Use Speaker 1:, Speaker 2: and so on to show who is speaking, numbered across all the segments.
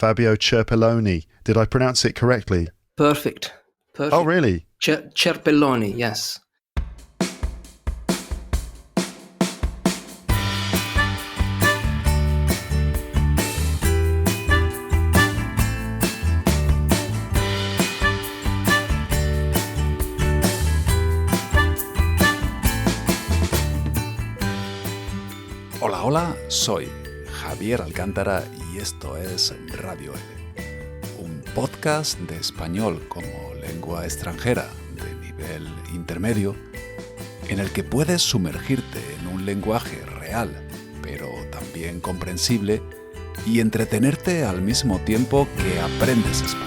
Speaker 1: Fabio Cerpelloni. Did I pronounce it correctly?
Speaker 2: Perfect.
Speaker 1: Oh, really?
Speaker 2: Cerpelloni, yes.
Speaker 3: Hola, soy Javier Alcántara y esto es Radio L, un podcast de español como lengua extranjera de nivel intermedio en el que puedes sumergirte en un lenguaje real, pero también comprensible y entretenerte al mismo tiempo que aprendes español.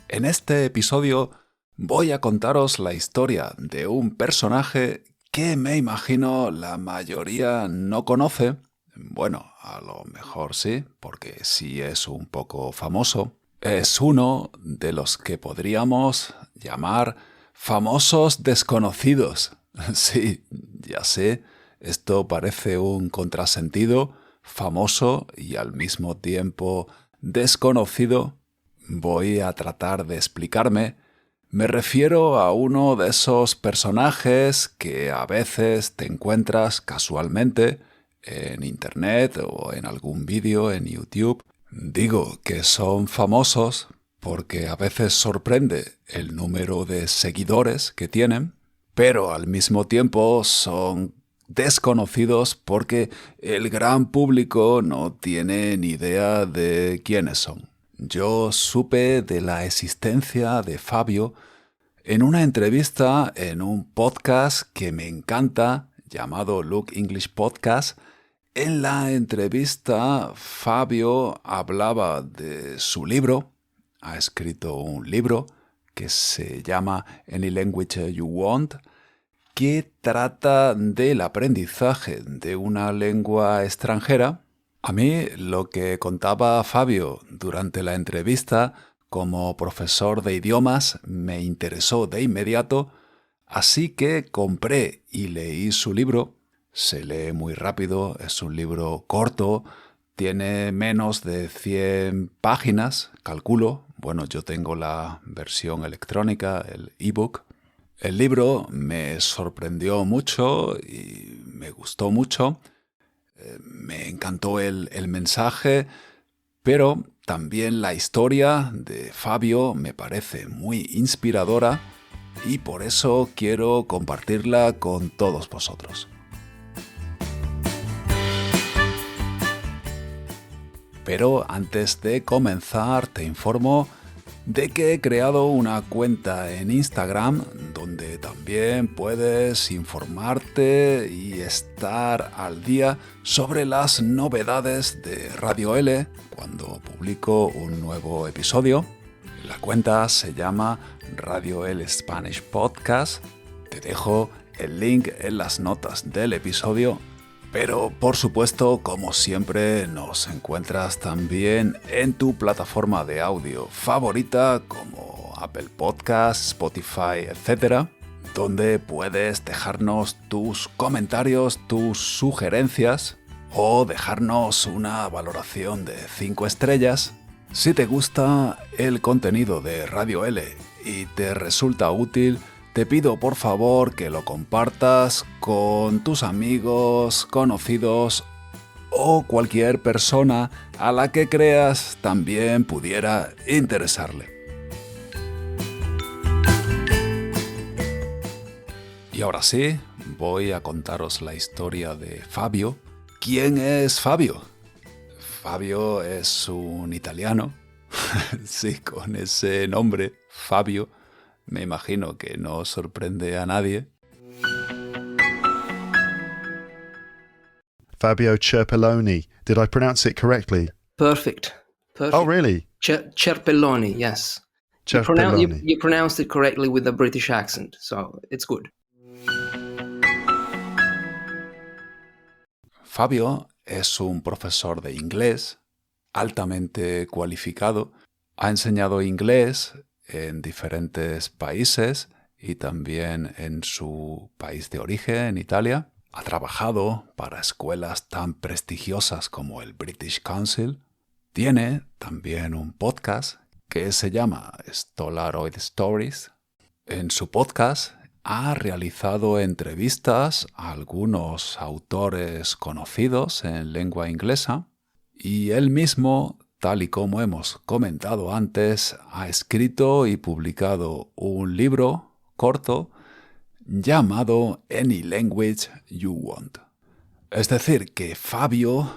Speaker 3: En este episodio voy a contaros la historia de un personaje que me imagino la mayoría no conoce. Bueno, a lo mejor sí, porque sí es un poco famoso. Es uno de los que podríamos llamar famosos desconocidos. Sí, ya sé, esto parece un contrasentido, famoso y al mismo tiempo desconocido. Voy a tratar de explicarme. Me refiero a uno de esos personajes que a veces te encuentras casualmente en internet o en algún vídeo en YouTube. Digo que son famosos porque a veces sorprende el número de seguidores que tienen, pero al mismo tiempo son desconocidos porque el gran público no tiene ni idea de quiénes son. Yo supe de la existencia de Fabio en una entrevista en un podcast que me encanta, llamado Look English Podcast. En la entrevista, Fabio hablaba de su libro. Ha escrito un libro que se llama Any Language You Want, que trata del aprendizaje de una lengua extranjera. A mí lo que contaba Fabio durante la entrevista como profesor de idiomas me interesó de inmediato, así que compré y leí su libro. Se lee muy rápido, es un libro corto, tiene menos de 100 páginas, calculo. Bueno, yo tengo la versión electrónica, el ebook. El libro me sorprendió mucho y me gustó mucho. Me encantó el mensaje, pero también la historia de Fabio me parece muy inspiradora y por eso quiero compartirla con todos vosotros. Pero antes de comenzar te informo de que he creado una cuenta en Instagram donde también puedes informarte y estar al día sobre las novedades de Radio L cuando publico un nuevo episodio. La cuenta se llama Radio L Spanish Podcast. Te dejo el link en las notas del episodio. Pero, por supuesto, como siempre, nos encuentras también en tu plataforma de audio favorita como Apple Podcasts, Spotify, etc., donde puedes dejarnos tus comentarios, tus sugerencias o dejarnos una valoración de 5 estrellas. Si te gusta el contenido de Radio L y te resulta útil, te pido por favor que lo compartas con tus amigos, conocidos o cualquier persona a la que creas también pudiera interesarle. Y ahora sí, voy a contaros la historia de Fabio. ¿Quién es Fabio? Fabio es un italiano. Sí, con ese nombre, Fabio. Me imagino que no sorprende a nadie.
Speaker 1: Fabio Cerpelloni. Did I pronounce it correctly?
Speaker 2: Perfect.
Speaker 1: Oh, really?
Speaker 2: Cerpelloni, yes.
Speaker 1: Cerpelloni.
Speaker 2: You pronounced it correctly with a British accent, so it's good.
Speaker 3: Fabio es un profesor de inglés altamente cualificado. Ha enseñado inglés en diferentes países y también en su país de origen, en Italia. Ha trabajado para escuelas tan prestigiosas como el British Council. Tiene también un podcast que se llama Stolaroid Stories. En su podcast ha realizado entrevistas a algunos autores conocidos en lengua inglesa y él mismo, tal y como hemos comentado antes, ha escrito y publicado un libro corto llamado Any Language You Want. Es decir, que Fabio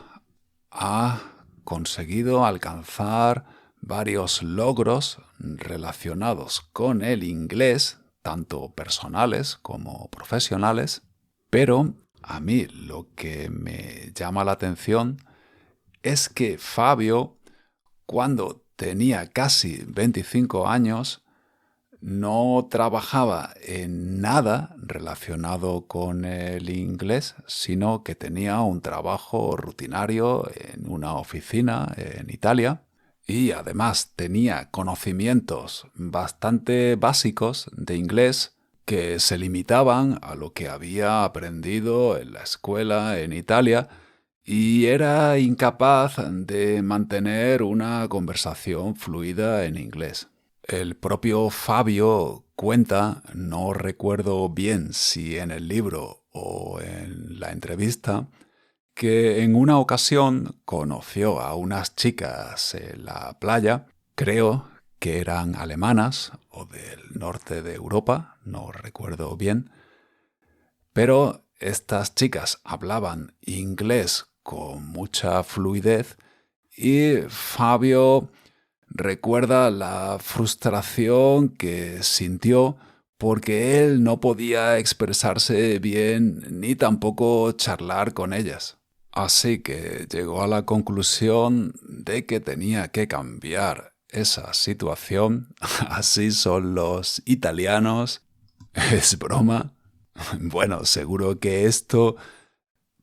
Speaker 3: ha conseguido alcanzar varios logros relacionados con el inglés, tanto personales como profesionales, pero a mí lo que me llama la atención es que Fabio, cuando tenía casi 25 años, no trabajaba en nada relacionado con el inglés, sino que tenía un trabajo rutinario en una oficina en Italia y además tenía conocimientos bastante básicos de inglés que se limitaban a lo que había aprendido en la escuela en Italia y era incapaz de mantener una conversación fluida en inglés. El propio Fabio cuenta, no recuerdo bien si en el libro o en la entrevista, que en una ocasión conoció a unas chicas en la playa, creo que eran alemanas o del norte de Europa, no recuerdo bien, pero estas chicas hablaban inglés con mucha fluidez y Fabio recuerda la frustración que sintió porque él no podía expresarse bien ni tampoco charlar con ellas. Así que llegó a la conclusión de que tenía que cambiar esa situación. Así son los italianos. Es broma. Bueno, seguro que esto,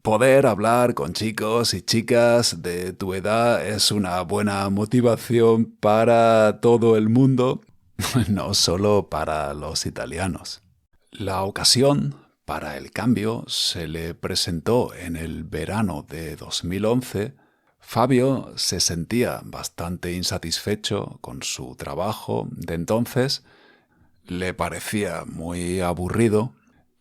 Speaker 3: poder hablar con chicos y chicas de tu edad es una buena motivación para todo el mundo, no solo para los italianos. La ocasión para el cambio se le presentó en el verano de 2011. Fabio se sentía bastante insatisfecho con su trabajo de entonces, le parecía muy aburrido.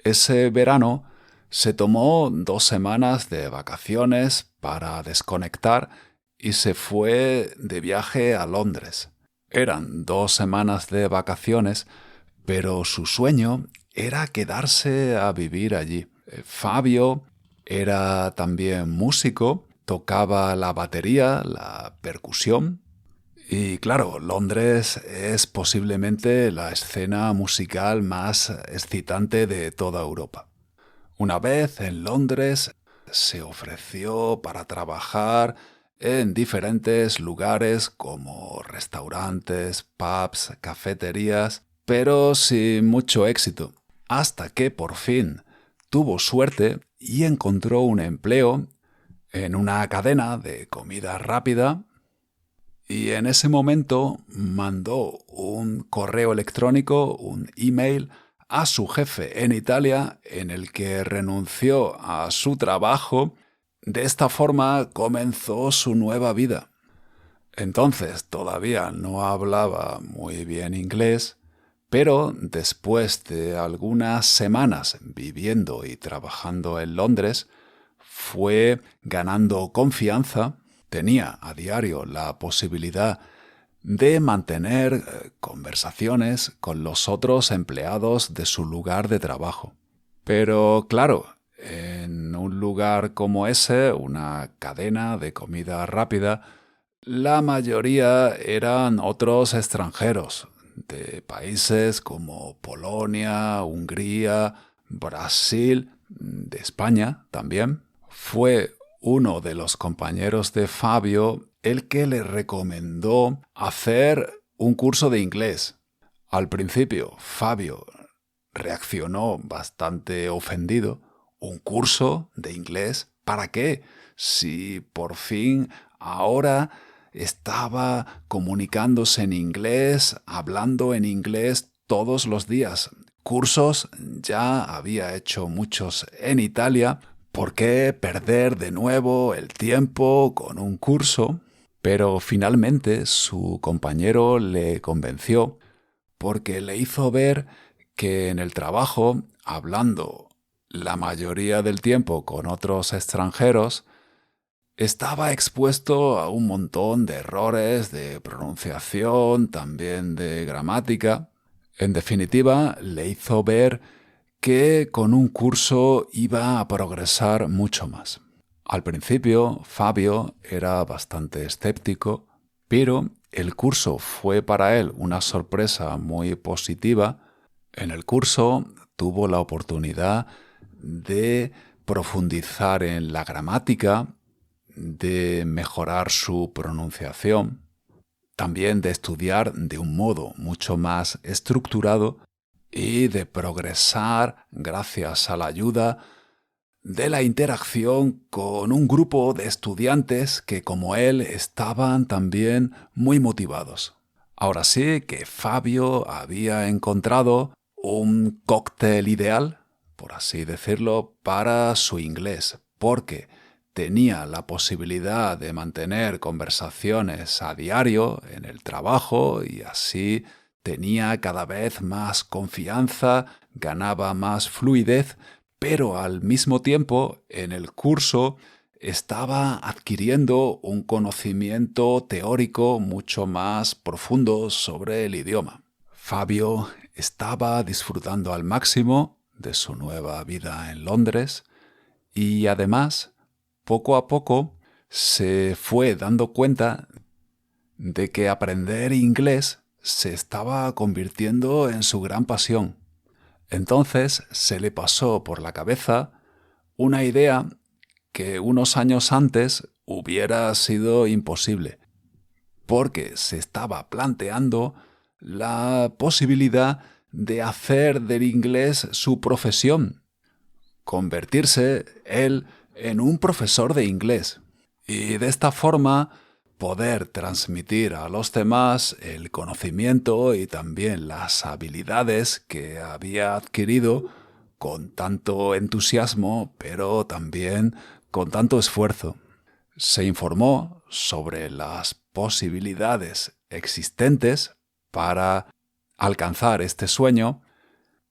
Speaker 3: Ese verano se tomó 2 semanas de vacaciones para desconectar y se fue de viaje a Londres. Eran 2 semanas de vacaciones, pero su sueño era quedarse a vivir allí. Fabio era también músico, tocaba la batería, la percusión. Y claro, Londres es posiblemente la escena musical más excitante de toda Europa. Una vez en Londres se ofreció para trabajar en diferentes lugares como restaurantes, pubs, cafeterías, pero sin mucho éxito, hasta que por fin tuvo suerte y encontró un empleo en una cadena de comida rápida y en ese momento mandó un correo electrónico, un email, a su jefe en Italia en el que renunció a su trabajo. De esta forma comenzó su nueva vida. Entonces todavía no hablaba muy bien inglés, pero después de algunas semanas viviendo y trabajando en Londres, fue ganando confianza, tenía a diario la posibilidad de mantener conversaciones con los otros empleados de su lugar de trabajo. Pero claro, en un lugar como ese, una cadena de comida rápida, la mayoría eran otros extranjeros, de países como Polonia, Hungría, Brasil, de España también. Fue uno de los compañeros de Fabio el que le recomendó hacer un curso de inglés. Al principio, Fabio reaccionó bastante ofendido. ¿Un curso de inglés? ¿Para qué? Si por fin ahora estaba comunicándose en inglés, hablando en inglés todos los días. Cursos ya había hecho muchos en Italia. ¿Por qué perder de nuevo el tiempo con un curso? Pero finalmente su compañero le convenció porque le hizo ver que en el trabajo, hablando la mayoría del tiempo con otros extranjeros, estaba expuesto a un montón de errores de pronunciación, también de gramática. En definitiva, le hizo ver que con un curso iba a progresar mucho más. Al principio, Fabio era bastante escéptico, pero el curso fue para él una sorpresa muy positiva. En el curso tuvo la oportunidad de profundizar en la gramática, de mejorar su pronunciación, también de estudiar de un modo mucho más estructurado y de progresar gracias a la ayuda de la interacción con un grupo de estudiantes que, como él, estaban también muy motivados. Ahora sí que Fabio había encontrado un cóctel ideal, por así decirlo, para su inglés, porque tenía la posibilidad de mantener conversaciones a diario en el trabajo y así tenía cada vez más confianza, ganaba más fluidez, pero al mismo tiempo en el curso estaba adquiriendo un conocimiento teórico mucho más profundo sobre el idioma. Fabio estaba disfrutando al máximo de su nueva vida en Londres y además, poco a poco, se fue dando cuenta de que aprender inglés se estaba convirtiendo en su gran pasión. Entonces se le pasó por la cabeza una idea que unos años antes hubiera sido imposible, porque se estaba planteando la posibilidad de hacer del inglés su profesión, convertirse él en un profesor de inglés y de esta forma poder transmitir a los demás el conocimiento y también las habilidades que había adquirido con tanto entusiasmo, pero también con tanto esfuerzo. Se informó sobre las posibilidades existentes para alcanzar este sueño,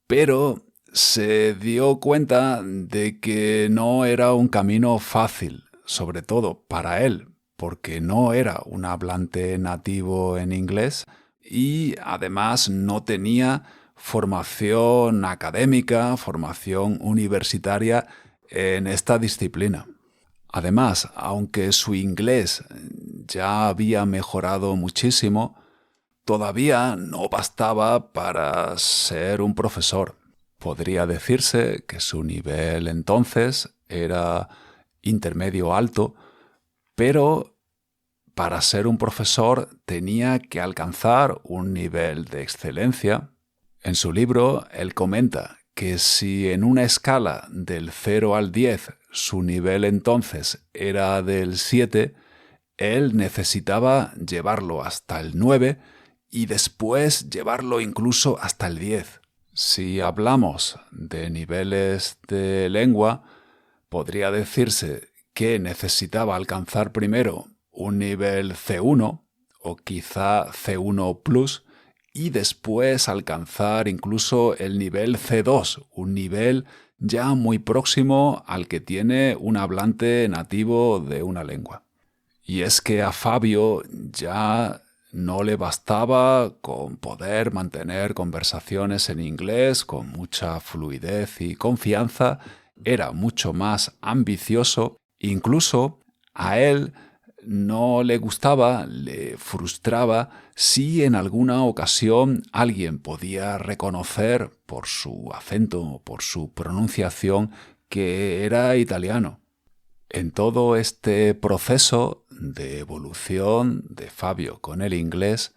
Speaker 3: pero se dio cuenta de que no era un camino fácil, sobre todo para él, porque no era un hablante nativo en inglés y además no tenía formación académica, formación universitaria en esta disciplina. Además, aunque su inglés ya había mejorado muchísimo, todavía no bastaba para ser un profesor. Podría decirse que su nivel entonces era intermedio alto, pero para ser un profesor tenía que alcanzar un nivel de excelencia. En su libro, él comenta que si en una escala del 0 al 10 su nivel entonces era del 7, él necesitaba llevarlo hasta el 9 y después llevarlo incluso hasta el 10. Si hablamos de niveles de lengua, podría decirse que necesitaba alcanzar primero un nivel C1 o quizá C1 Plus y después alcanzar incluso el nivel C2, un nivel ya muy próximo al que tiene un hablante nativo de una lengua. Y es que a Fabio ya no le bastaba con poder mantener conversaciones en inglés con mucha fluidez y confianza, era mucho más ambicioso, incluso a él no le gustaba, le frustraba si en alguna ocasión alguien podía reconocer por su acento, por su pronunciación, que era italiano. En todo este proceso de evolución de Fabio con el inglés,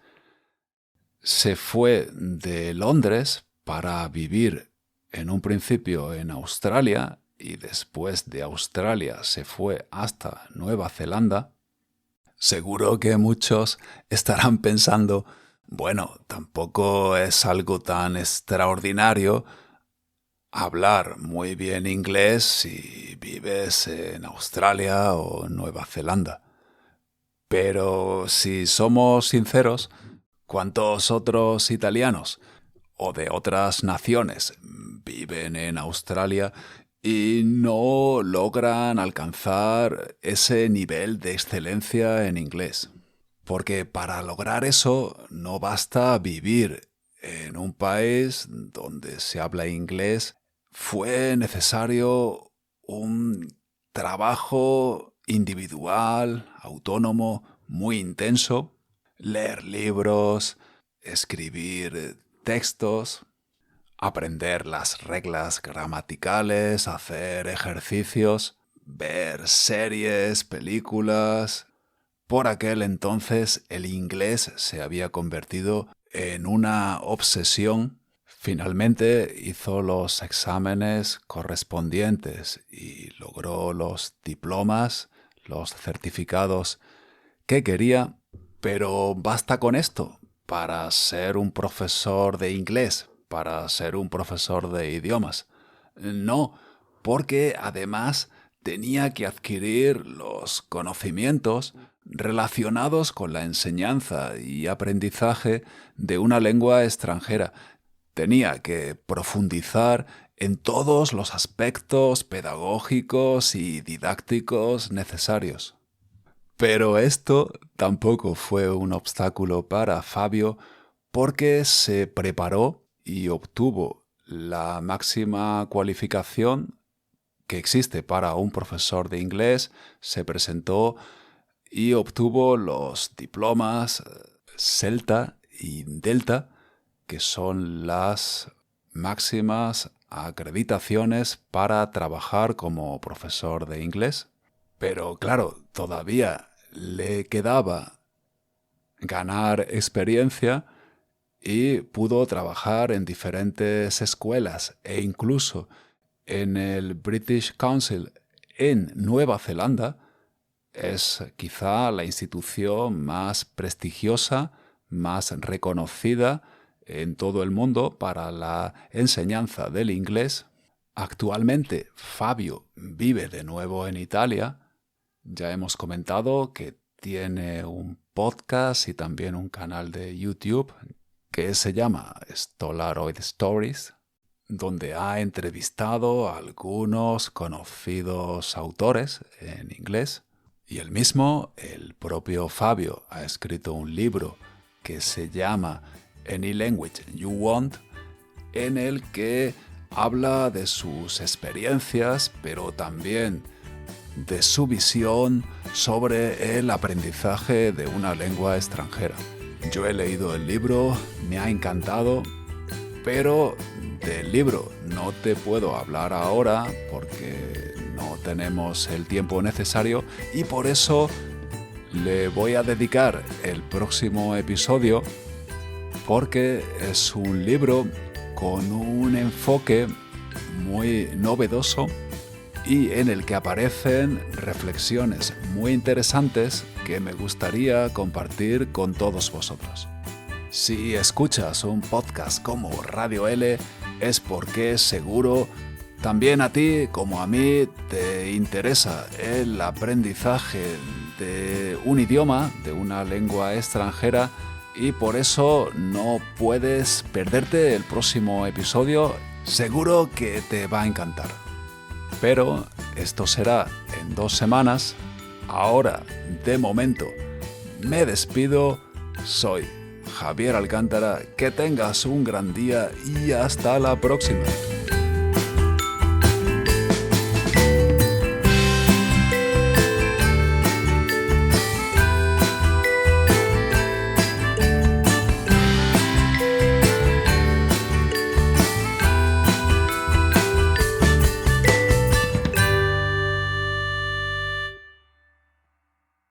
Speaker 3: se fue de Londres para vivir en un principio en Australia y después de Australia se fue hasta Nueva Zelanda. Seguro que muchos estarán pensando, bueno, tampoco es algo tan extraordinario hablar muy bien inglés si vives en Australia o Nueva Zelanda. Pero si somos sinceros, ¿cuántos otros italianos o de otras naciones viven en Australia y no logran alcanzar ese nivel de excelencia en inglés? Porque para lograr eso no basta vivir en un país donde se habla inglés. Fue necesario un trabajo individual, autónomo, muy intenso, leer libros, escribir textos, aprender las reglas gramaticales, hacer ejercicios, ver series, películas. Por aquel entonces el inglés se había convertido en una obsesión. Finalmente hizo los exámenes correspondientes y logró los diplomas, los certificados que quería, pero basta con esto para ser un profesor de inglés, para ser un profesor de idiomas. No, porque además tenía que adquirir los conocimientos relacionados con la enseñanza y aprendizaje de una lengua extranjera. Tenía que profundizar en todos los aspectos pedagógicos y didácticos necesarios. Pero esto tampoco fue un obstáculo para Fabio porque se preparó y obtuvo la máxima cualificación que existe para un profesor de inglés, se presentó y obtuvo los diplomas CELTA y DELTA, que son las máximas acreditaciones para trabajar como profesor de inglés. Pero claro, todavía le quedaba ganar experiencia y pudo trabajar en diferentes escuelas e incluso en el British Council en Nueva Zelanda. Es quizá la institución más prestigiosa, más reconocida en todo el mundo para la enseñanza del inglés. Actualmente Fabio vive de nuevo en Italia. Ya hemos comentado que tiene un podcast y también un canal de YouTube que se llama Stolaroid Stories, donde ha entrevistado a algunos conocidos autores en inglés. Y él mismo, el propio Fabio, ha escrito un libro que se llama Any Language You Want, en el que habla de sus experiencias, pero también de su visión sobre el aprendizaje de una lengua extranjera. Yo he leído el libro, me ha encantado, pero del libro no te puedo hablar ahora porque no tenemos el tiempo necesario y por eso le voy a dedicar el próximo episodio porque es un libro con un enfoque muy novedoso y en el que aparecen reflexiones muy interesantes que me gustaría compartir con todos vosotros. Si escuchas un podcast como Radio L es porque seguro también a ti como a mí te interesa el aprendizaje de un idioma, de una lengua extranjera y por eso no puedes perderte el próximo episodio. Seguro que te va a encantar. Pero esto será en 2 semanas. Ahora, de momento, me despido. Soy Javier Alcántara. Que tengas un gran día y hasta la próxima.